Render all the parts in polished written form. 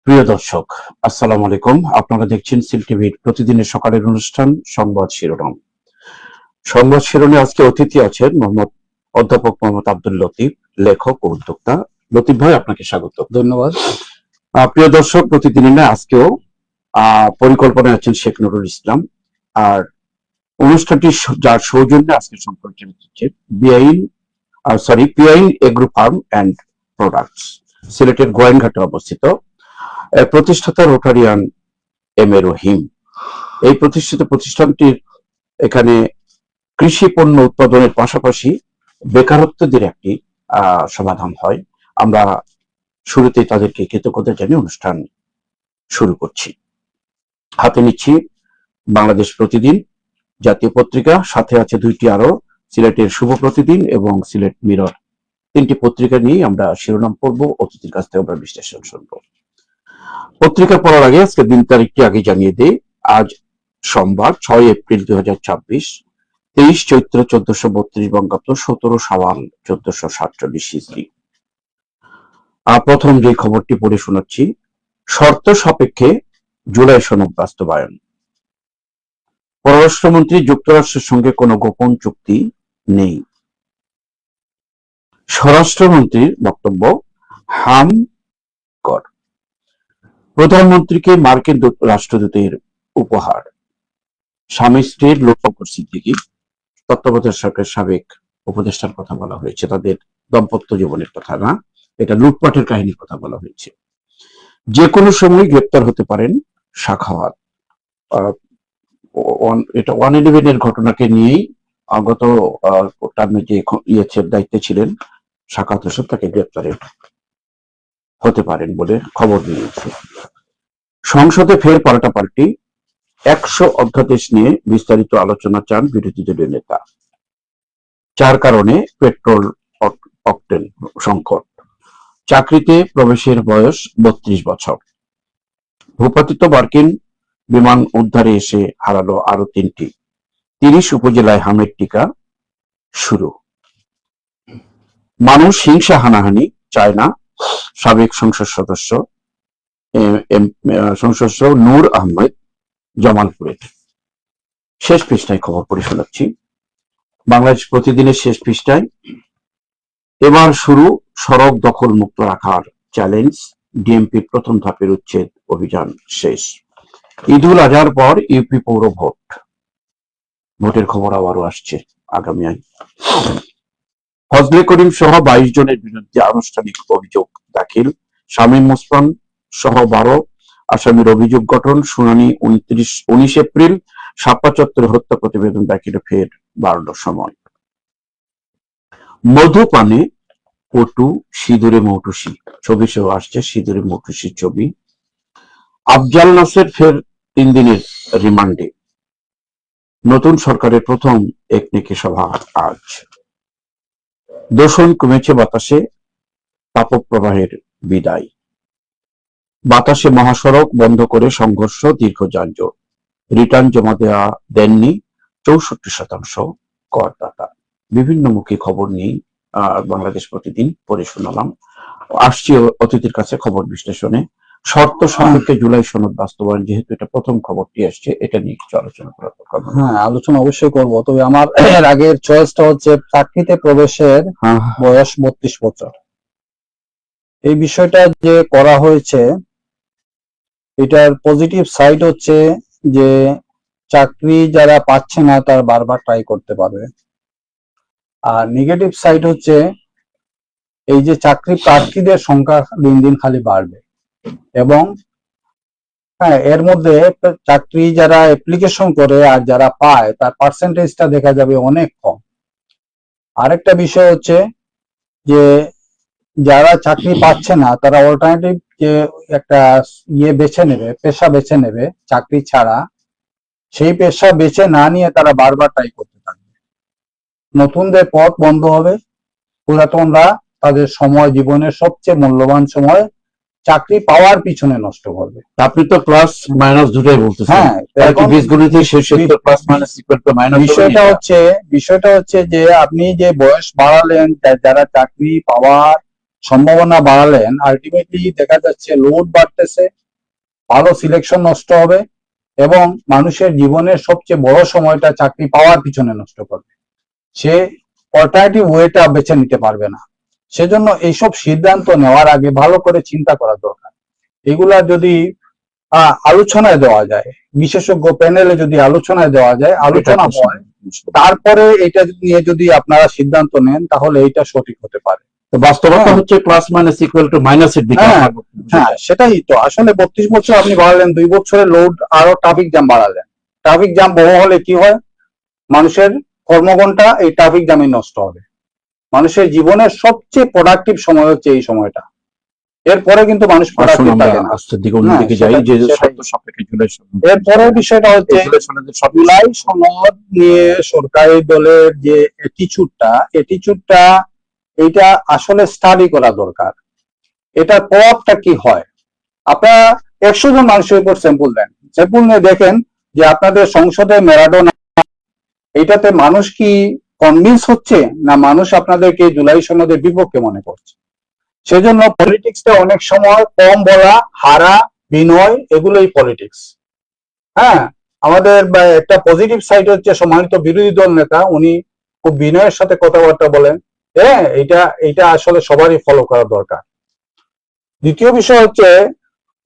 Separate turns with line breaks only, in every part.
প্রিয় দর্শক, আসসালামু আলাইকুম। আপনারা দেখছেন সিল টিভির প্রতিদিনের সকালের অনুষ্ঠান সংবাদ শিরোনাম। সংবাদ শিরোনামে আজকে অতিথি আছেন অধ্যাপক মোহাম্মদ আব্দুল লতিফ, লেখক ও উদ্যোক্তা। লতিফ ভাই, আপনাকে স্বাগত।
ধন্যবাদ।
প্রিয় দর্শক, প্রতিদিনের না আজকেও পরিকল্পনায় আছেন শেখ নুরুল ইসলাম। আর অনুষ্ঠানটি যার সৌজন্যে আজকে সম্পর্কিত হচ্ছে পিআইন এগ্রো ফার্ম অ্যান্ড প্রোডাক্টস, সিলেটের গোয়েনঘাটে অবস্থিত। প্রতিষ্ঠাতা রোটারিয়ান এম এ রহিম। এই প্রতিষ্ঠিত প্রতিষ্ঠানটির এখানে কৃষি পণ্য উৎপাদনের পাশাপাশি বেকারত্বদের একটি সমাধান হয়। আমরা শুরুতেই তাদেরকে কৃতজ্ঞতা জানিয়ে অনুষ্ঠান শুরু করছি। হাতে নিচ্ছি বাংলাদেশ প্রতিদিন, জাতীয় পত্রিকা, সাথে আছে দুইটি আরো, সিলেটের শুভ প্রতিদিন এবং সিলেট মিরর। তিনটি পত্রিকা নিয়ে আমরা শিরোনাম পড়ব, অতিথির কাছ থেকে আমরা বিশ্লেষণ শুনবো। পত্রিকা পড়ার আগে আজকে দিন তারিখটি আগে জানিয়ে দিই। আজ সোমবার 6 এপ্রিল 2026, 23 চৈত্র 1432 বঙ্গাব্দ, 17 শাওয়াল 1447 হিজরি। প্রথম যে খবরটি পড়ে শোনাচ্ছি, শর্ত সাপেক্ষে জুলাই সনদ বাস্তবায়ন। পররাষ্ট্রমন্ত্রী, যুক্তরাষ্ট্রের সঙ্গে কোনো গোপন চুক্তি নেই। স্বরাষ্ট্রমন্ত্রীর বক্তব্য হাম কর। প্রধানমন্ত্রীকে মার্কিন রাষ্ট্রদূতের উপহার। স্বামী স্ত্রীর লোককর সিদ্দিকী, তত্ত্বাবধায়ক সরকারের সাবেক উপদেষ্টার কথা বলা হয়েছে। তাদের দাম্পত্য জীবনের কথা না, এটা লুটপাটের কাহিনীর কথা বলা হয়েছে। যে কোনো সময় গ্রেপ্তার হতে পারেন সাখাওয়াত। এটা 111 ঘটনাকে নিয়েই গত টার্মে যে দায়িত্বে ছিলেন সাখাওয়াত হোসেন, তাকে গ্রেপ্তারের হতে পারেন বলে খবর দিয়েছে। সংসদে ফের পাল্টাপাল্টি, 100 অধ্যাদেশ নিয়ে বিস্তারিত আলোচনা চান বিরোধী দলীয় নেতা। 4 কারণে পেট্রোল অকটেন সংকট। চাকরিতে প্রবেশের বয়স 32 বছর। ভূপাতিত মার্কিন বিমান উদ্ধারে এসে হারালো আরো 3টি। 30 উপজেলায় হামের টিকা শুরু। মানুষ হিংসা হানাহানি চায় না, সাবেক সংসদ সদস্য নূর আহমেদ জামালপুরের। শেষ পৃষ্ঠায় খবর পড়ে শোনাচ্ছি। বাংলাদেশ প্রতিদিনের শেষ পৃষ্ঠায়, এবার শুরু সড়ক দখল মুক্ত রাখার চ্যালেঞ্জ। ডিএমপির প্রথম ধাপের উচ্ছেদ অভিযান শেষ। ঈদুল আজহার পর ইউপি পৌর ভোটের খবর আবারও আসছে আগামী। ফজলে করিম সহ 22 জনের বিরুদ্ধে আনুষ্ঠানিক অভিযোগ দাখিল। শামীম ওসমান সহ 12 আসামির অভিযোগ গঠন। শুনানি 19 এপ্রিল। শাপলা চত্বরে হত্যা প্রতিবেদন দাখিলে ফের 12টার সময়। মধুপানে পটু, সিঁদুরে মৌটুসি, ছবি সহ আসছে সিঁদুরে মৌটুসির ছবি। আফজাল নাসের ফের 3 দিনের রিমান্ডে। নতুন সরকারের প্রথম একনেকে সভা আজ। দূষণ কমেছে বাতাসে, তাপপ্রবাহের বিদায়। বাতাসে মহাসড়ক বন্ধ করে সংঘর্ষ, দীর্ঘ যানজট। রিটার্ন জমা দেননি 64% করদাতা। বিভিন্নমুখী খবর নিয়ে বাংলাদেশ প্রতিদিন পড়ে শোনালাম। আসছি অতিথির কাছে খবর বিশ্লেষণে। শর্ত সাপেক্ষে জুলাই সনদ বাস্তবায়ন, যেহেতু এটা প্রথম খবরটি আসছে, এটা নিয়ে কিছু আলোচনা করা দরকার।
হ্যাঁ, আলোচনা অবশ্যই করব, তবে আমার এর আগের চয়েসটা হচ্ছে চাকরিতে প্রবেশের বয়স 32 বছর। এই বিষয়টা যে করা হয়েছে, এটার পজিটিভ সাইড হচ্ছে যে চাকরি যারা পাচ্ছে না তারা বারবার ট্রাই করতে পারবে। আর নেগেটিভ সাইড হচ্ছে এই যে চাকরি প্রার্থীদের সংখ্যা দিন দিন খালি বাড়বে, এবং হ্যাঁ, এর মধ্যে চাকরি যারা অ্যাপ্লিকেশন করে আর যারা পায় তার পার্সেন্টেজটা দেখা যাবে অনেক কম। আরেকটা বিষয় হচ্ছে যে যারা চাকরি পাচ্ছে না তারা অল্টারনেটিভ যে একটা পেশা বেছে নেবে চাকরি ছাড়া, সেই পেশা বেছে না নিয়ে তারা বারবার ট্রাই করতে থাকবে। নতুনদের পথ বন্ধ হবে, পুরাতনরা তাদের সময়, জীবনের সবচেয়ে মূল্যবান সময় চাকরি পাওয়ার পিছনে নষ্ট করবে।
আপনি তো প্লাস মাইনাস দুটাই বলতেছেন।
হ্যাঁ, বিষয়টা হচ্ছে যে আপনি যে বয়স বাড়ালেন, যারা চাকরি পাওয়ার সম্ভাবনা বাড়ালেন, আলটিমেটলি দেখা যাচ্ছে লোড বাড়তেছে, ভালো সিলেকশন নষ্ট হবে এবং মানুষের জীবনের সবচেয়ে বড় সময়টা চাকরি পাওয়ার পিছনে নষ্ট করবে। সে অল্টারনেটিভ ওয়েটা বেছে নিতে পারবে না। সেজন্য এইসব সিদ্ধান্ত নেওয়ার আগে ভালো করে চিন্তা করা দরকার। এগুলা যদি আলোচনায় দেওয়া যায়, বিশেষজ্ঞ প্যানেলে যদি আলোচনায় দেওয়া যায়, আলোচনা হয়, তারপরে এটা নিয়ে যদি আপনারা সিদ্ধান্ত নেন তাহলে এটা সঠিক হতে পারে।
তো বাস্তবতা হচ্ছে প্লাস মাইনাস ইকুয়াল টু মাইনাসের দিকে।
হ্যাঁ, সেটাই তো। আসলে 32 বছর আপনি বাড়ালেন, 2 বছরের লোড আরো ট্রাফিক জ্যাম বাড়ালেন। ট্রাফিক জ্যাম বড় হলে কি হয়? মানুষের কর্মঘণ্টা এই ট্রাফিক জ্যামে নষ্ট হবে। মানুষের জীবনের সবচেয়ে প্রোডাক্টিভ সময় হচ্ছে এই সময়টা। এরপরে কিন্তু মানুষ প্রোডাক্টিভ থাকে না।
আস্তের দিকে অন্যদিকে যাই, যে শর্ত সাপেক্ষে জুলাই সনদ।
এরপরের বিষয়টা হচ্ছে জুলাই সনদ নিয়ে সরকারি দলের যে অ্যাটিচিউডটা এটা আসলে স্টাডি করা দরকার। এটার প্রভাবটা কি হয়? আপনারা 100 জন মানুষের উপর স্যাম্পল দেন, স্যাম্পল নিয়ে দেখেন যে আপনাদের সংসদে ম্যারাডোনা, এইটাতে মানুষ কি কনভিন্স হচ্ছে না মানুষ আপনাদেরকে জুলাই সনদের বিপক্ষে মনে করছে? সেজন্য পলিটিক্সটা অনেক সময় কম বলা, হারা, বিনয়, এগুলোই পলিটিক্স। হ্যাঁ, আমাদের একটা পজিটিভ সাইড হচ্ছে সম্মানিত বিরোধী দল নেতা, উনি খুব বিনয়ের সাথে কথাবার্তা বলেন। হ্যাঁ, এটা আসলে সবারই ফলো করা দরকার। দ্বিতীয় বিষয় হচ্ছে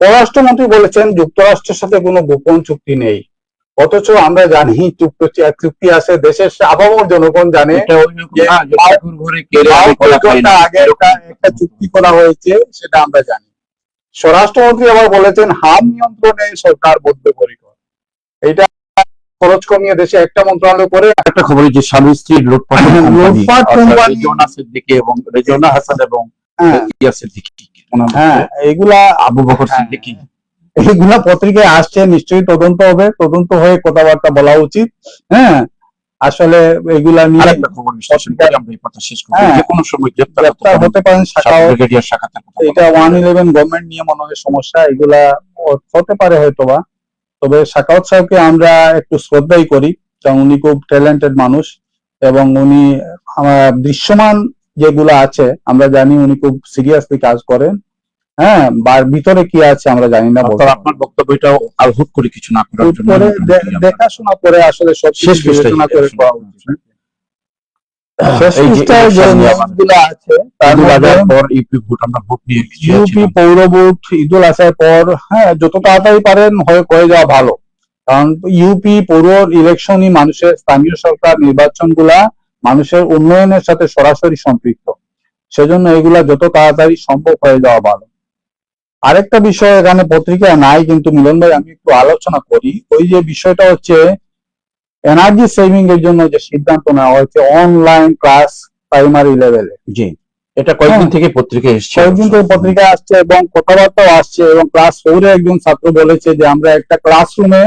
পররাষ্ট্রমন্ত্রী বলেছেন যুক্তরাষ্ট্রের সাথে কোনো গোপন চুক্তি নেই, অথচ আমরা জানি চুক্তি আছে। দেশের আপামর জনগণ জানে আগে একটা চুক্তি করা হয়েছে, সেটা আমরা জানি। স্বরাষ্ট্রমন্ত্রী আবার বলেছেন হাম নিয়ন্ত্রণে সরকার বদ্ধপরিকর। এটা খরচ কমিয়ে দেশে একটা মন্ত্রণালয় করে।
একটা খবর যে স্বামী স্ত্রীর লুটপাট কোম্পানি সিদ্দিকী এবং রেজওয়ানা হাসান এবং
হ্যাঁ, এগুলা
আবু বকর সিদ্দিকী,
এগুলা পত্রিকায় আসছে, নিশ্চয়ই তদন্ত হবে, তদন্ত হয়ে কথাবার্তা বলা উচিত। হ্যাঁ, আসলে এগুলা নিয়ে
যে কোনো সময়
গ্রেপ্তার হতে পারেন। এটা 111 গভর্নমেন্ট নিয়ে মনে হয় সমস্যা, এগুলা হতে পারে হয়তোবা। তবে সাখাওয়াত সাহেবকে আমরা একটু শ্রদ্ধাই করি, কারণ উনি খুব ট্যালেন্টেড মানুষ এবং উনি দৃশ্যমান যেগুলো আছে আমরা জানি উনি খুব সিরিয়াসলি কাজ করেন। হ্যাঁ, ভিতরে কি আছে আমরা জানি না।
আপনার বক্তব্যটাও হুট করে কিছু না করার জন্য
দেখাশোনা করে আসলে সব শেষ বিবেচনা করে করা উচিত। ইউপি পৌর ভোট, ঈদুল আজহার পর, হ্যাঁ, যত তাড়াতাড়ি পারেন হয়ে যাওয়া ভালো, কারণ ইউপি পৌর ইলেকশনই মানুষের, স্থানীয় সরকার নির্বাচন গুলা মানুষের উন্নয়নের সাথে সরাসরি সম্পৃক্ত। সেজন্য এগুলা যত তাড়াতাড়ি সম্ভব হয়ে যাওয়া ভালো। আরেকটা বিষয় এখানে পত্রিকায় নাই, কিন্তু মিলন ভাই আমি একটু আলোচনা করি। ওই যে বিষয়টা হচ্ছে এনার্জি সেভিং এর জন্য যে সিদ্ধান্ত নেওয়া হয়েছে অনলাইন ক্লাস প্রাইমারি লেভেলে।
জি, এটা কয়েকদিন থেকে পত্রিকায় এসছে,
কয়েকদিন থেকে পত্রিকায় আসছে এবং কথাবার্তাও আসছে। এবং ক্লাস 4 এ একজন ছাত্র বলেছে যে আমরা একটা ক্লাসরুমে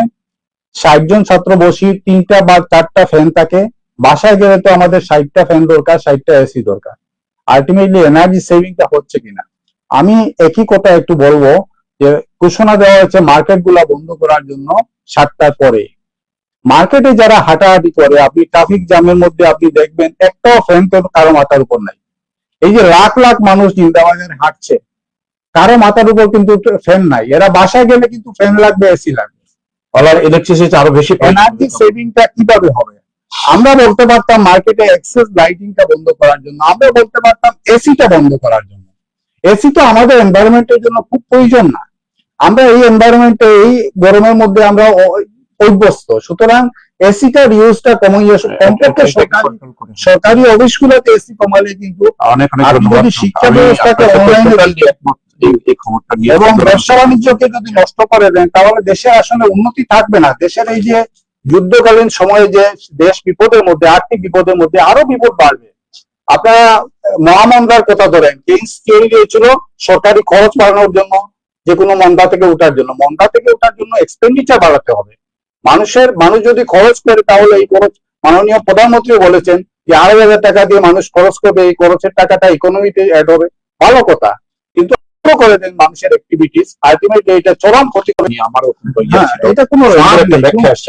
60 জন ছাত্র বসি, 3টা বা 4টা ফ্যান থাকে, বাসায় গেলে তো আমাদের 60টা ফ্যান দরকার, 60টা এসি দরকার। আলটিমেটলি এনার্জি সেভিংটা হচ্ছে কিনা? আমি একই কথা একটু বলবো যে ঘোষণা দেওয়া হয়েছে মার্কেট গুলা বন্ধ করার জন্য 7টার পরে। মার্কেটে যারা হাঁটাহাঁটি করে, আপনি ট্রাফিক জ্যামের মধ্যে আপনি দেখবেন একটাও ফ্যান তো কারো মাথার উপর নাই। এই যে লাখ লাখ মানুষ জিন্দাবাজারে হাঁটছে, কারো মাথার উপর কিন্তু ফ্যান নাই। এরা বাসায় গেলে কিন্তু ফ্যান লাগবে, এসি লাগবে।
ইলেকট্রিসিটি আরো বেশি।
এনার্জি সেভিংটা কিভাবে হবে? আমরা বলতে পারতাম মার্কেটে এক্সেস লাইটিংটা বন্ধ করার জন্য, আমরা বলতে পারতাম এসিটা বন্ধ করার জন্য। এসি তো আমাদের এনভায়রনমেন্টের জন্য খুব প্রয়োজন না। আমরা এই এনভায়রনমেন্টে এই গরমের মধ্যে আমরা অভ্যস্ত, সুতরাং এসিটার ইউজটা কমিয়ে কমপক্ষে সরকারি অফিসগুলোতে এসি কমালে কিন্তু যদি শিক্ষা ব্যবস্থাকে অনলাইনে এবং ব্যবসা বাণিজ্যকে যদি নষ্ট করে দেন তাহলে দেশে আসলে উন্নতি থাকবে না। দেশের এই যে যুদ্ধকালীন সময়ে যে দেশ বিপদের মধ্যে, আর্থিক বিপদের মধ্যে আরো বিপদ বাড়বে। আপনারা মহামন্দার কথা ধরেন, কেইন্স থিওরি দিয়েছিল সরকারি খরচ বাড়ানোর জন্য, যে কোনো মন্দা থেকে ওঠার জন্য এক্সপেন্ডিচার বাড়াতে হবে। মানুষ যদি খরচ করে তাহলে এই খরচ, মাননীয় প্রধানমন্ত্রী বলেছেন যে 2,500 টাকা দিয়ে মানুষ খরচ করবে, এই খরচের টাকাটা ইকোনমিতে অ্যাড হবে, ভালো কথা। কিন্তু
করে দেন মানুষের অ্যাক্টিভিটিস, আলটিমেটলি এটা চরম ক্ষতি করে। আমারও
এটা কোনো লাভ নেই,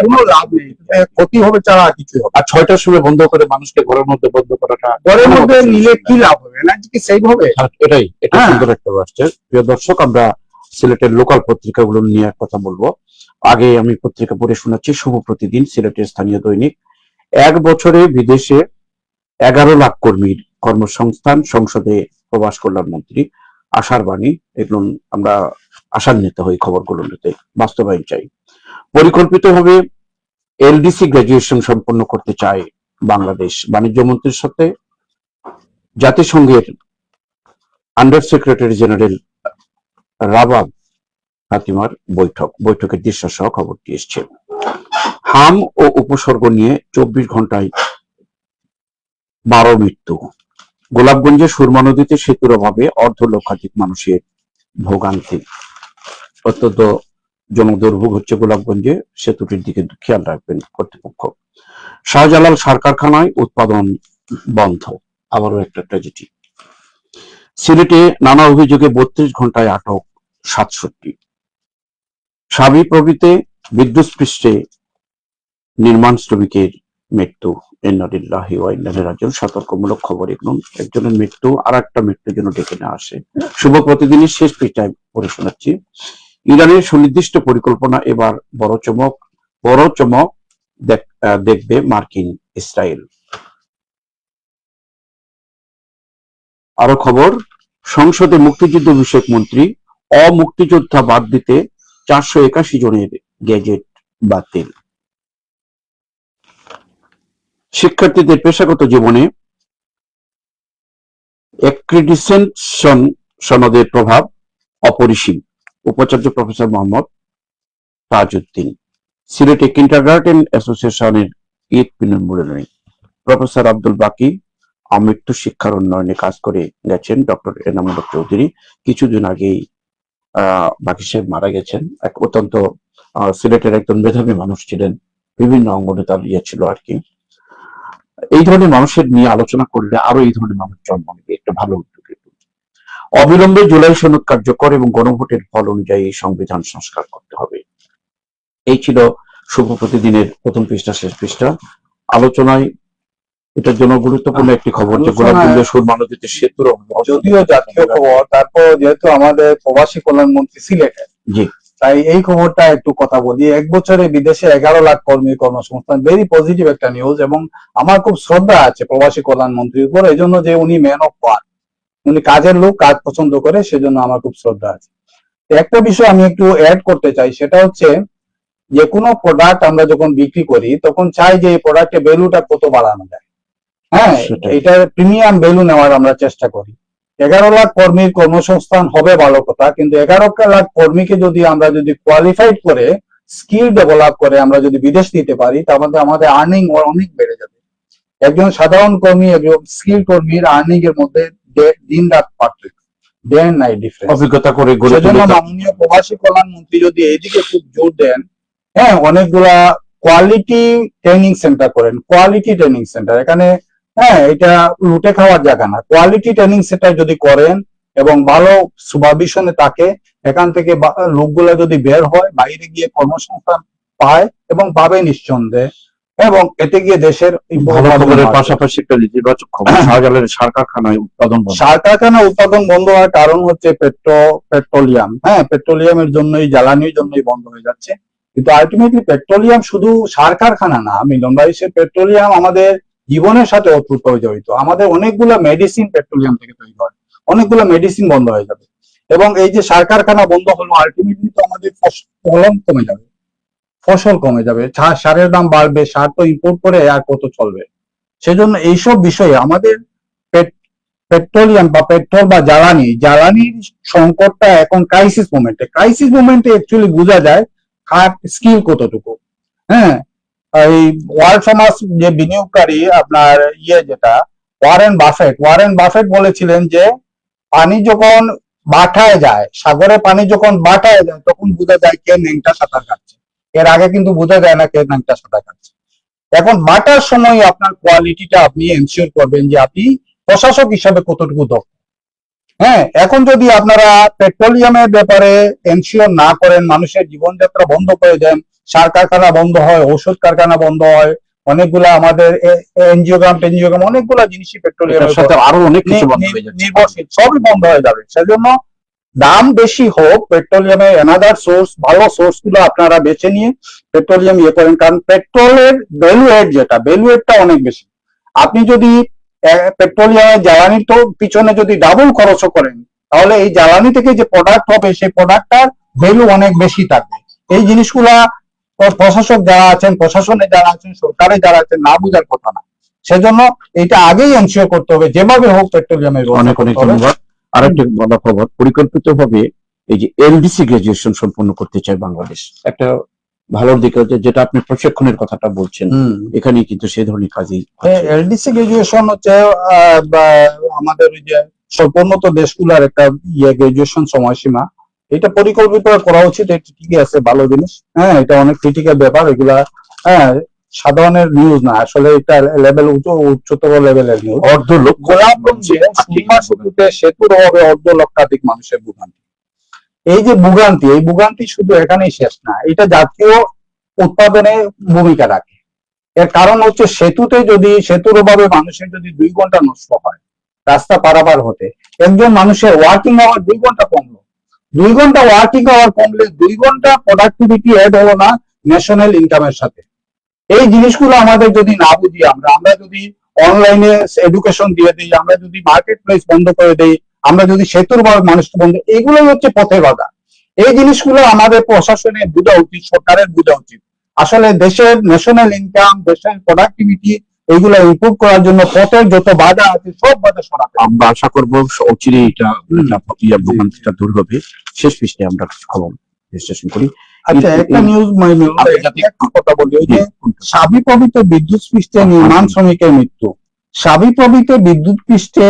কোনো লাভ নেই, ক্ষতি হবে ছাড়া কিছু হবে।
আর 6টার সময় বন্ধ করে মানুষকে ঘরের মধ্যে বন্ধ করাটা
ঘরের মধ্যে নিলে কি লাভ হবে? এনার্জি কি সেভ হবে?
এটা সুন্দর একটা আসছে। প্রিয় দর্শক, আমরা সিলেটের লোকাল পত্রিকাগুলো নিয়ে কথা বলবো। আগে আমি পত্রিকা পড়ে শোনাচ্ছি। শুভ প্রতিদিন, সিলেটের স্থানীয় দৈনিক। 1 বছরে বিদেশে 11 লাখ কর্মীর কর্মসংস্থান, সংসদে প্রবাস কল্যাণ মন্ত্রী আশার বাণী। এগুলো আমরা আশান্বিত হই, খবরগুলো নিতে বাস্তবায়ন চাই। পরিকল্পিতভাবে এলডিসি গ্রাজুয়েশন সম্পন্ন করতে চায় বাংলাদেশ। বাণিজ্য মন্ত্রীর সাথে জাতিসংঘের আন্ডার সেক্রেটারি জেনারেল রাবাব ফাতিমার বৈঠকের দৃশ্য সহ খবরটি এসছে। হাম ও উপসর্গ নিয়ে 24 ঘন্টায় 12 মৃত্যু। গোলাপগঞ্জে সুরমা নদীতে সেতুর অভাবে অর্ধলক্ষাধিক মানুষের ভোগান্তি। অত্যন্ত জনদুর্ভোগ হচ্ছে গোলাপগঞ্জে, সেতুটির দিকে খেয়াল রাখবেন কর্তৃপক্ষ। শাহজালাল সার কারখানায় উৎপাদন বন্ধ, আবারও একটা ট্র্যাজেডি। সিলেটে নানা অভিযোগে 32 ঘন্টায় আটক 67। সাবিপ্রবিতে বিদ্যুৎস্পৃষ্টে নির্মাণ শ্রমিকের মৃত্যু। ইন্নালিল্লাহি ওয়া ইন্না ইলাইহি রাজিউন। সতর্কমূলক খবর এগুলো। একজনের মৃত্যু, আর একটা মৃত্যুর জন্য ডেকে না আসে। শুভ প্রতিদিনের শেষ পৃষ্ঠায় পড়ে শোনাচ্ছি। ইরানের সুনির্দিষ্ট পরিকল্পনা এবার বড় চমক দেখবে মার্কিন ইসরায়েল। আরো খবর, সংসদে মুক্তিযুদ্ধ বিষয়ক মন্ত্রী অমুক্তিযোদ্ধা বাদ দিতে 481 জনের গেজেট বাতিল। শিক্ষার্থীদের পেশাগত জীবনে অ্যাক্রিডিটেশন সনদের প্রভাব অপরিসীম। উপাচার্য প্রফেসর মোহাম্মদ তাজউদ্দিন। সিলেটে কিন্ডারগার্টেন অ্যাসোসিয়েশনের ঈদ মিলনায়তনে প্রফেসর আব্দুল বাকি আমৃত্যু শিক্ষার উন্নয়নে কাজ করে গেছেন ডক্টর এনামুল হক চৌধুরী। কিছুদিন আগেই বাকি সাহেব মারা গেছেন। এক অত্যন্ত সিলেটের একজন মেধাবী মানুষ ছিলেন, বিভিন্ন অঙ্গনে তার ইয়ে ছিল আর কি। এই ধরনের মানুষের নিয়ে আলোচনা করলে আরো এই ধরনের মানুষ জন্ম নেবে, একটা ভালো উদ্যোগ। অবিলম্বে জুলাই সনদ কার্যকর এবং গণভোটের ফল অনুযায়ী সংবিধান সংস্কার করতে হবে। এই ছিল শুভ প্রতিদিনের প্রথম পৃষ্ঠা, শেষ পৃষ্ঠা। আলোচনায় এটার জন্য গুরুত্বপূর্ণ একটি খবর যে গোলাপগঞ্জে সুরমা নদীতে সেতুর,
যদিও জাতীয় খবর, তারপর যেহেতু আমাদের প্রবাসী কল্যাণ মন্ত্রী সিলেটের,
জি,
তাই এই খবরটা একটু কথা বলি। 1 বছরে বিদেশে 11 লাখ কর্মীর কর্মসংস্থান, ভেরি পজিটিভ একটা নিউজ। এবং আমার খুব শ্রদ্ধা আছে প্রবাসী কল্যাণ মন্ত্রীর উপর, এই জন্য যে উনি ম্যান অফ ওয়ার্ক, উনি কাজের লোক, কাজ পছন্দ করে, সেজন্য আমার খুব শ্রদ্ধা আছে। একটা বিষয় আমি একটু অ্যাড করতে চাই, সেটা হচ্ছে যে কোনো প্রোডাক্ট আমরা যখন বিক্রি করি তখন চাই যে এই প্রোডাক্টের ভ্যালুটা কত বাড়ানো যায়। হ্যাঁ, এটা প্রিমিয়াম ভ্যালু নেওয়ার আমরা চেষ্টা করি। 11 লাখ কর্মীর কর্মসংস্থান হবে ভালো কথা, কিন্তু 11 লাখ কর্মীকে যদি আমরা কোয়ালিফাইড করে, স্কিল ডেভেলপ করে আমরা যদি বিদেশ দিতে পারি, তাহলে আমাদের আর্নিং অনেক বেড়ে যাবে। একজন সাধারণ কর্মী, একজন স্কিল কর্মীর আর্নিং এর মধ্যে দিন রাত পার্থক্য, ডে এন্ড নাইট ডিফারেন্স।
অভিজ্ঞতা করে
সেজন্য মাননীয় প্রবাসী কল্যাণ মন্ত্রী যদি এইদিকে খুব জোর দেন, হ্যাঁ, অনেকগুলা কোয়ালিটি ট্রেনিং সেন্টার করেন, কোয়ালিটি ট্রেনিং সেন্টার এখানে, হ্যাঁ, এটা লুটে খাওয়ার জায়গা না। কোয়ালিটি ট্রেনিং সেন্টার যদি করেন এবং ভালো সুপারভিশনে থাকে, এখান থেকে লোকগুলা যদি বের হয়, বাইরে গিয়ে কর্মসংস্থান পায় এবং পাবে নিঃসন্দেহে, এবং এতে গিয়ে দেশের
পাশাপাশি একটা নেতিবাচক খবর, শাহজালালের সার কারখানায়
উৎপাদন বন্ধ হওয়ার কারণ হচ্ছে পেট্রোলিয়াম। হ্যাঁ, পেট্রোলিয়ামের জন্যই, জ্বালানির জন্যই বন্ধ হয়ে যাচ্ছে। কিন্তু আলটিমেটলি পেট্রোলিয়াম শুধু সার কারখানা না, মিলন ভাই, সে পেট্রোলিয়াম আমাদের জীবনের সাথে অতুলভাবে জড়িত। আমাদের অনেকগুলো মেডিসিন পেট্রোলিয়াম থেকে তৈরি হয়, অনেকগুলো মেডিসিন বন্ধ হয়ে যাবে। এবং এই যে সার কারখানা বন্ধ হলো, আলটিমেটলি তো আমাদের ফলন কমে যাবে, ফসল কমে যাবে, সারের দাম বাড়বে, সার তো ইম্পোর্ট করে আর কত চলবে। সেজন্য এইসব বিষয়ে আমাদের পেট্রোলিয়াম বা পেট্রোল বা জ্বালানির সংকটটা এখন ক্রাইসিস মোমেন্টে অ্যাকচুয়ালি বোঝা যায় কার স্কিল কতটুকু। হ্যাঁ, এই ওয়ার্ল্ড ফেমাস যে বিনিয়োগকারী আপনার যেটা ওয়ারেন বাফেট বলেছিলেন যে পানি যখন বাটায় যায়, সাগরে পানি যখন বাটায় যায়, তখন বোঝা যায় কে ন্যাংটা সাঁতার কাটছে। এর আগে কিন্তু বোঝা যায় না কে ন্যাংটা সাঁতার কাটছে। এখন বাটার সময় আপনার কোয়ালিটিটা আপনি এনশিওর করবেন যে আপনি প্রশাসক হিসাবে কতটুকু দক্ষ। হ্যাঁ, এখন যদি আপনারা পেট্রোলিয়ামের ব্যাপারে এনশিওর না করেন, মানুষের জীবনযাত্রা বন্ধ করে দেন, সার কারখানা বন্ধ হয়, ওষুধ কারখানা বন্ধ হয়, অনেকগুলা আমাদের এনজিওগ্রাম অনেকগুলা জিনিসই
এটার
পেট্রোলিয়ামের
সাথে আরো অনেক কিছু বন্ধ হয়ে যাচ্ছে।
নির্ভরশীল, সবই বন্ধ হয়ে যাবে। সেজন্য দাম বেশি হোক, পেট্রোলিয়ামের এনাদার সোর্স, ভালো সোর্স গুলো আপনারা বেছে নিয়ে পেট্রোলিয়াম ইয়ে করেন, কারণ পেট্রোলের ভ্যালু এডটা অনেক বেশি। আপনি যদি পেট্রোলিয়ামের জ্বালানির তো পিছনে যদি ডাবল খরচও করেন, তাহলে এই জ্বালানি থেকে যে প্রোডাক্ট হবে সেই প্রোডাক্টটার ভ্যালু অনেক বেশি থাকবে। এই জিনিসগুলা প্রশাসক যারা আছেন, প্রশাসনে যারা আছেন, সরকারে যারা আছেন, না বুঝার কথা না। সেজন্য এটা আগেই এনশিওর করতে হবে, যেভাবে হোক পেট্রোলিয়ামের
অনেক অনেক ধন্যবাদ। আর একটা বড় খবর, পরিকল্পিতভাবে এই যে এলডিসি গ্রাজুয়েশন সম্পন্ন করতে চায় বাংলাদেশ, একটা ভালো দিক হচ্ছে, যেটা আপনি প্রশিক্ষণের কথাটা বলছেন, এখানে কিন্তু সেই ধরনের কাজই
এলডিসি গ্রাজুয়েশন হচ্ছে আমাদের ওই যে স্বল্পোন্নত দেশগুলোর একটা গ্রাজুয়েশন সময়সীমা। এটা পরিকল্পিত করা উচিত, এটা ঠিকই আছে, ভালো জিনিস। হ্যাঁ, এটা অনেক ক্রিটিক্যাল ব্যাপার এগুলা। হ্যাঁ, সাধারণের নিউজ না, আসলে এটা লেভেল উচ্চতর লেভেলের নিউজ। গোলাপগঞ্জে শুরুতে সেতুর অভাবে লক্ষাধিক মানুষের ভোগান্তি। এই যে ভোগান্তি, এই ভোগান্তি শুধু এখানেই শেষ না, এটা জাতীয় উৎপাদনে ভূমিকা রাখে। এর কারণ হচ্ছে সেতুর অভাবে মানুষের যদি 2 ঘন্টা নষ্ট হয় রাস্তা পারাপার হতে, একজন মানুষের ওয়ার্কিং আওয়ার 2 ঘন্টা কমলো। 2 ঘন্টা ওয়ার্কিং আওয়ার কমলে 2 ঘন্টা প্রোডাক্টিভিটি এড হলো না ন্যাশনাল ইনকামের সাথে। এই জিনিসগুলো আমাদের যদি না বুঝি, আমরা যদি অনলাইনে এডুকেশন দিয়ে দিই, আমরা যদি মার্কেট প্লেস বন্ধ করে দিই, আমরা যদি সেতুর ভাবে মানুষকে বন্ধ, এগুলোই হচ্ছে পথের বাধা। এই জিনিসগুলো আমাদের প্রশাসনের বোঝা উচিত, সরকারের বোঝা উচিত। আসলে দেশের ন্যাশনাল ইনকাম, দেশের প্রোডাক্টিভিটি, এইগুলো ইমপ্রুভ করার জন্য পথের যত বাধা আছে সব বাধা সরাতে হবে।
আমরা আশা করবো অচিরেই এটা ভোগান্তিটা দূর হবে। শেষ পৃষ্ঠে আমরা কিছু খবর বিশ্লেষণ করি।
আচ্ছা, একটা নিউজ কথা বলি, ওই যে সাবিপ্রবিত বিদ্যুৎ পৃষ্ঠে নির্মাণ শ্রমিকের মৃত্যু। সাবিপ্রবিত বিদ্যুৎ পৃষ্ঠে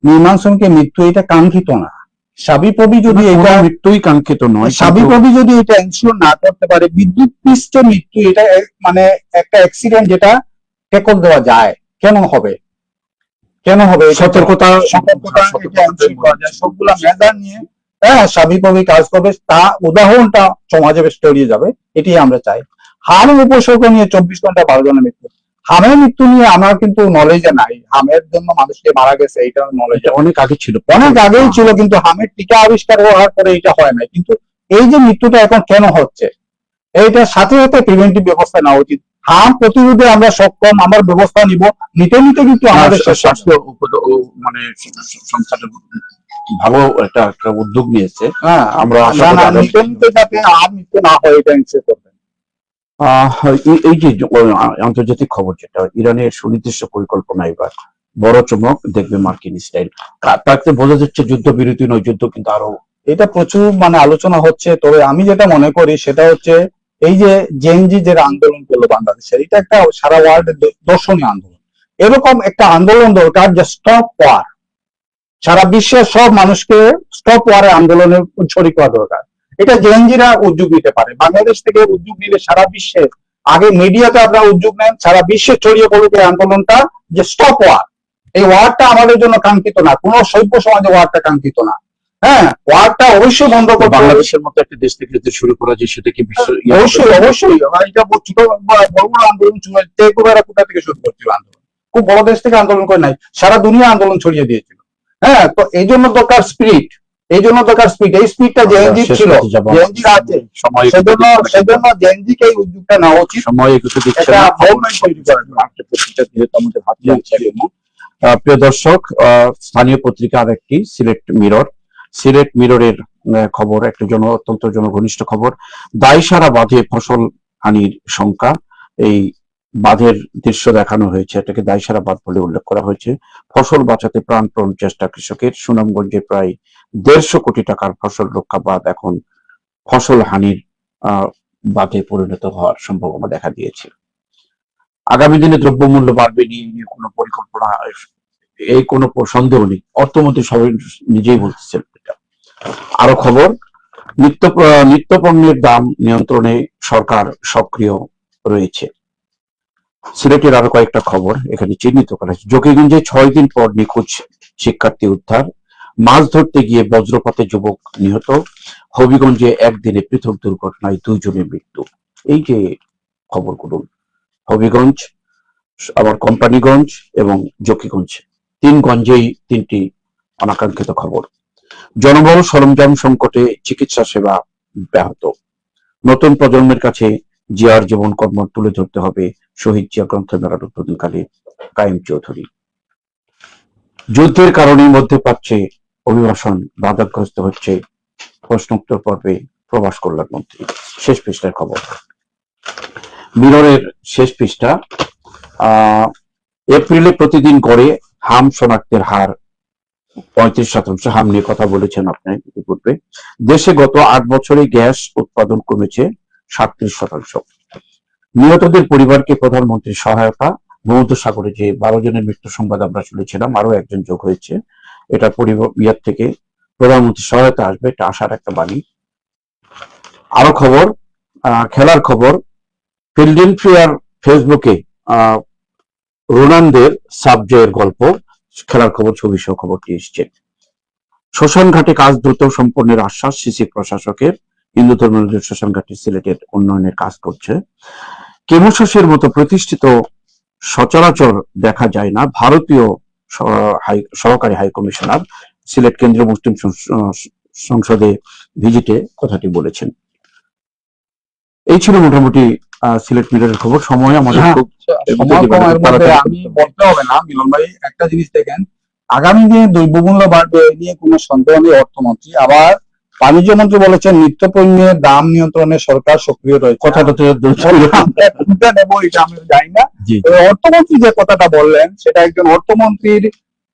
নির্মাণ শ্রমিকের মৃত্যু, এটা কাঙ্ক্ষিত না। সাবিপ্রবি যদি এটা
মৃত্যুই কাঙ্ক্ষিত নয়,
সাবিপ্রবি যদি এটা এনশিওর না করতে পারে, বিদ্যুৎ পৃষ্ঠে মৃত্যু এটা মানে একটা অ্যাক্সিডেন্ট যেটা টেকল দেওয়া যায়, কেন হবে
সতর্কতা
সবগুলা মেজার নিয়ে সাবিপ্রবি কাজ করবে, তা উদাহরণটা সমাজে বেশ ছড়িয়ে যাবে, এটি আমরা চাই। হাম উপসর্গ নিয়ে 24 ঘন্টা 12 জনের মৃত্যু। হামের মৃত্যু নিয়ে আমার কিন্তু নলেজে নাই, হামের জন্য মানুষকে মারা গেছে এটা নলেজ
অনেক আগে ছিল,
অনেক আগেই ছিল, কিন্তু হামের টিকা আবিষ্কার হওয়ার পরে এটা হয় নাই। কিন্তু এই যে মৃত্যুটা এখন কেন হচ্ছে, এইটার সাথে সাথে প্রিভেন্টিভ ব্যবস্থা নেওয়া উচিত। হাম প্রতিরোধে আমরা সক্ষম, আমরা ব্যবস্থা নিতে কিন্তু আমাদের
স্বাস্থ্য মানে সংস্থাটা ভালো একটা উদ্যোগ নিয়েছে। আমরা
নিতে যাতে আর মৃত্যু না হয় এটা নিশ্চিত করবেন।
এই যে আন্তর্জাতিক খবর, যেটা ইরানের সুনির্দিষ্ট পরিকল্পনা এবার বড় চমক দেখবে মার্কিন স্টাইল, তাতে বোঝা যাচ্ছে যুদ্ধবিরতি নয়, যুদ্ধ কিন্তু আরো,
এটা প্রচুর আলোচনা হচ্ছে। তবে আমি যেটা মনে করি সেটা হচ্ছে এই যে জেনজি যে আন্দোলন করলো বাংলাদেশের, এটা একটা সারা ওয়ার্ল্ডের দর্শনীয় আন্দোলন। এরকম একটা আন্দোলন দরকার যে স্টপ ওয়ার, সারা বিশ্বের সব মানুষকে স্টপ ওয়ারের আন্দোলনে শরিক হওয়া দরকার। এটা জেনজিরা উদ্যোগ নিতে পারে, বাংলাদেশ থেকে উদ্যোগ নিলে সারা বিশ্বে, আগে মিডিয়াতে আপনারা উদ্যোগ নেন, সারা বিশ্বে ছড়িয়ে পড়ুক এই আন্দোলনটা যে স্টপ ওয়ার। এই ওয়ারটা আমাদের জন্য কাঙ্ক্ষিত না, কোন সভ্য সমাজে ওয়ারটা কাঙ্ক্ষিত না। হ্যাঁ, ওয়ারটা অবশ্যই বন্ধ করতে,
বাংলাদেশের মতো একটা দেশ থেকে যদি শুরু করা যায় সেটা কি
অবশ্যই এটা ছোট বড় আন্দোলন কোথা থেকে শুরু করছিল আন্দোলন, খুব বড় দেশ থেকে আন্দোলন করে নাই, সারা দুনিয়া আন্দোলন ছড়িয়ে দিয়েছিল। হ্যাঁ, তো এই জন্য দরকার স্পিরিট, এই স্পিরিটটা জেএনজি ছিল, জেএনজি আছে, সেজন্য জেএনজিকে এই উদ্যোগটা নেওয়া উচিত।
সময় একটু দিচ্ছে না, প্রিয় দর্শক, স্থানীয় পত্রিকা আরেকটি সিলেট মিররের খবর, একটা অত্যন্ত জনঘনিষ্ঠ খবর। দায়সারা বাঁধে ফসল হানির শঙ্কা, এই বাঁধের দৃশ্য দেখানো হয়েছে, এটাকে দায়সারা বাঁধ বলে উল্লেখ করা হয়েছে। ফসল বাঁচাতে প্রাণপণ চেষ্টা কৃষকের। সুনামগঞ্জে প্রায় 150 কোটি টাকার ফসল রক্ষা বাঁধ এখন ফসল হানির বাঁধে পরিণত হওয়ার সম্ভাবনা দেখা দিয়েছে। আগামী দিনে দ্রব্যমূল্য বাড়বে নিয়ে কোনো পরিকল্পনা, এই কোনো সন্দেহ নেই, অর্থমন্ত্রী সবাই নিজেই বলতেছেন। আরো খবর, নিত্যপণ্যের দাম নিয়ন্ত্রণে সরকার সক্রিয় রয়েছে। সিলেটের আরো কয়েকটা খবর এখানে চিহ্নিত করা হয়েছে। জকিগঞ্জে 6 দিন পর নিখোঁজ শিক্ষার্থী উদ্ধার। মাছ ধরতে গিয়ে বজ্রপাতে যুবক নিহত। হবিগঞ্জে একদিনে পৃথক দুর্ঘটনায় 2 জনের মৃত্যু। এই যে খবরগুলো, হবিগঞ্জ, আবার কোম্পানিগঞ্জ এবং জকিগঞ্জ, 3 গঞ্জেই 3টি অনাকাঙ্ক্ষিত খবর। জনবল সরঞ্জাম সংকটে চিকিৎসা সেবা ব্যাহত। নতুন প্রজন্মের কাছে জিয়ার জীবন কর্ম তুলে ধরতে হবে শহীদ জিয়া গ্রন্থমেলার উদ্বোধনকালে কায়েম চৌধুরী। যুদ্ধের কারণে মধ্যপ্রাচ্যে অভিবাসন বাধাগ্রস্ত হচ্ছে, প্রশ্নোত্তর পর্বে প্রবাস কল্যাণ মন্ত্রী। শেষ পৃষ্ঠার খবর, মিররের শেষ পৃষ্ঠা। এপ্রিলে প্রতিদিন গড়ে হাম শনাক্তের হার 35%। হাম নিয়ে কথা বলেছেন আপনি ইতিপূর্বে। দেশে গত 8 বছরে গ্যাস উৎপাদন কমেছে 37%। নিহতদের পরিবারকে প্রধানমন্ত্রীর সহায়তা। ভূমধ্যসাগরে যে 12 জনের মৃত্যু সংবাদ আমরা শুনেছিলাম, আরো একজন যোগ হয়েছে। এটা পরিবার থেকে প্রধানমন্ত্রীর সহায়তা আসবে, এটা আশার একটা বাণী। আরো খবর, খেলার খবর। ফিল্ডেলফিয়ার ফেসবুকে রোনালদোর সাবজেক্টের গল্প, খেলার খবর ছবি সহ খবরটি এসছে। শ্মশান ঘাটে কাজ দ্রুত সম্পন্নের আশ্বাস সিসি প্রশাসকের। হিন্দু ধর্মের শ্মশান ঘাটে সিলেটের উন্নয়নের কাজ করছে। কেমোশাসের মতো প্রতিষ্ঠিত সচরাচর দেখা যায় না ভারতীয় সহকারী হাই কমিশনার সিলেট কেন্দ্রীয় মুসলিম সংসদে ভিজিটে কথাটি বলেছেন। এই ছিল মোটামুটি সিলেট মিররের খবর। সময় আমাদের খুব
আমি বলতে হবে না মিলন ভাই, একটা জিনিস দেখেন, আগামী দিনে দ্রব্যমূল্য বাড়বে এ নিয়ে কোনো সন্দেহ নেই। অর্থমন্ত্রী আবার বাণিজ্য মন্ত্রী বলেছেন নিত্য পণ্যের দাম নিয়ন্ত্রণে সরকার সক্রিয় রয়েছে। কথাটা তো নেব, এটা আমি জানি না। অর্থমন্ত্রী যে কথাটা বললেন সেটা একজন অর্থমন্ত্রীর,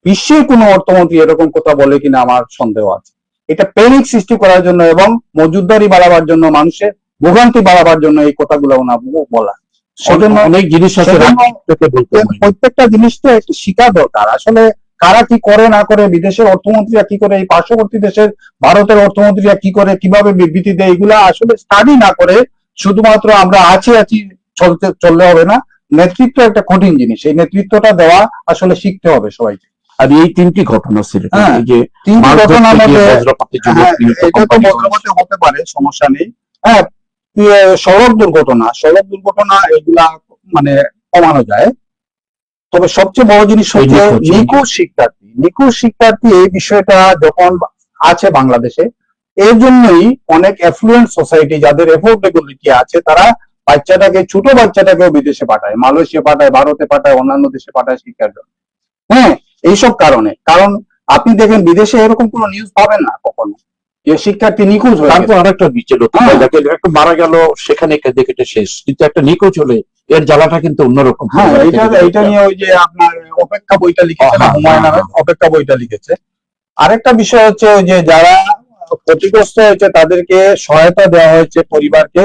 বিশ্বের কোন অর্থমন্ত্রী এরকম কথা বলে কিনা আমার সন্দেহ আছে। এটা প্যানিক সৃষ্টি করার জন্য এবং মজুদদারি বাড়াবার জন্য, মানুষের ভোগান্তি বাড়াবার জন্য এই কথাগুলো ওনার বলা। সেজন্য অনেক জিনিস আছে, প্রত্যেকটা জিনিস তো একটু শিখা দরকার। আসলে কারা কি করে না করে, বিদেশের অর্থমন্ত্রীরা কি করে, এই পার্শ্ববর্তী দেশের ভারতের অর্থমন্ত্রীরা কি করে, কিভাবে বিবৃতি দেয়, এগুলা আসলে স্টাডি না করে শুধুমাত্র আমরা আছি চললে হবে না। নেতৃত্ব একটা কঠিন জিনিস, এই নেতৃত্বটা দেওয়া আসলে শিখতে হবে সবাইকে।
আর এই 3টি ঘটনা ছিল,
যে 3টি ঘটনার মধ্যে এটা তো বজ্রপাতে হতে পারে, সমস্যা নেই। হ্যাঁ, সড়ক দুর্ঘটনা এগুলা মানে কমানো যায়। তবে সবচেয়ে বড় জিনিস হচ্ছে নিখোঁজ শিক্ষার্থী এই বিষয়টা যখন আছে বাংলাদেশে, এর জন্যই অনেক অ্যাফ্লুয়েন্ট সোসাইটি যাদের এফোর্ডেবিলিটি আছে তারা ছোট বাচ্চাটাকেও বিদেশে পাঠায়, মালয়েশিয়া পাঠায়, ভারতে পাঠায়, অন্যান্য দেশে পাঠায় শিক্ষার জন্য। হ্যাঁ, এইসব কারণে। কারণ আপনি দেখেন বিদেশে এরকম কোনো নিউজ পাবেন না কখনো যে শিক্ষার্থী নিখোঁজ হয়ে গেছে।
তারপর আরেকটা বিচল একটা মারা গেল, সেখানে কেটে শেষ, কিন্তু একটা নিখোঁজ হলে এর জ্বালাটা কিন্তু অন্যরকম।
হ্যাঁ, এটা নিয়ে ওই যে আপনার অপেক্ষা বইটা লিখেছে, হুমায়ুন আহমেদ অপেক্ষা বইটা লিখেছে। আরেকটা বিষয় হচ্ছে ওই যে যারা ক্ষতিগ্রস্ত হয়েছে তাদেরকে সহায়তা দেওয়া হয়েছে পরিবারকে,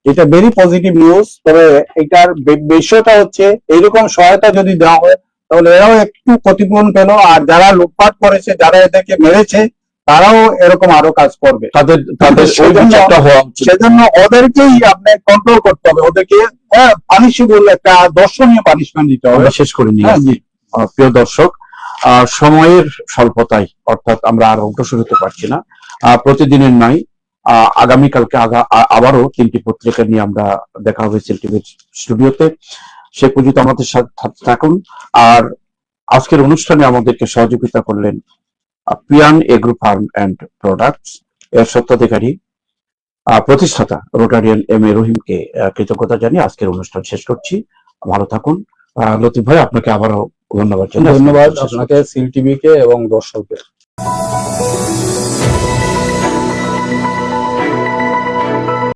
এটা ভেরি পজিটিভ নিউজ। তবে এটার বিষয়টা হচ্ছে এইরকম সহায়তা যদি দেওয়া হয় তাহলে এরাও একটু ক্ষতিপূরণ পেল, আর যারা লুটপাট করেছে, যারা এদেরকে মেরেছে, তারাও এরকম আরো কাজ করবে। সেজন্য ওদেরকেই আপনি কন্ট্রোল করতে হবে, ওদেরকে পানিশিবল একটা দর্শনীয় পানিশমেন্ট দিতে হবে।
শেষ করে নিয়ে প্রিয় দর্শক, সময়ের স্বল্পতায় অর্থাৎ আমরা আর অগ্রসর হতে পারছি না। প্রতিদিনের নাই, আগামীকালকে আবারও 3টি পত্রিকা নিয়ে আমরা দেখা হবে সিলটিভির স্টুডিওতে। সে পর্যন্ত আমাদের সাথে থাকুন। আর আজকের অনুষ্ঠানে আমাদেরকে সহযোগিতা করলেন Priyan agro farm and products এর স্বত্বাধিকারী প্রতিষ্ঠাতা রোটারিয়ান এম.এ. রহিমকে কৃতজ্ঞতা জানিয়ে আজকের অনুষ্ঠান শেষ করছি। ভালো থাকুন। লতিফ ভাই, আপনাকে আবারও ধন্যবাদ।
ধন্যবাদ আপনাকে, সিল টিভিকে এবং দর্শকদের।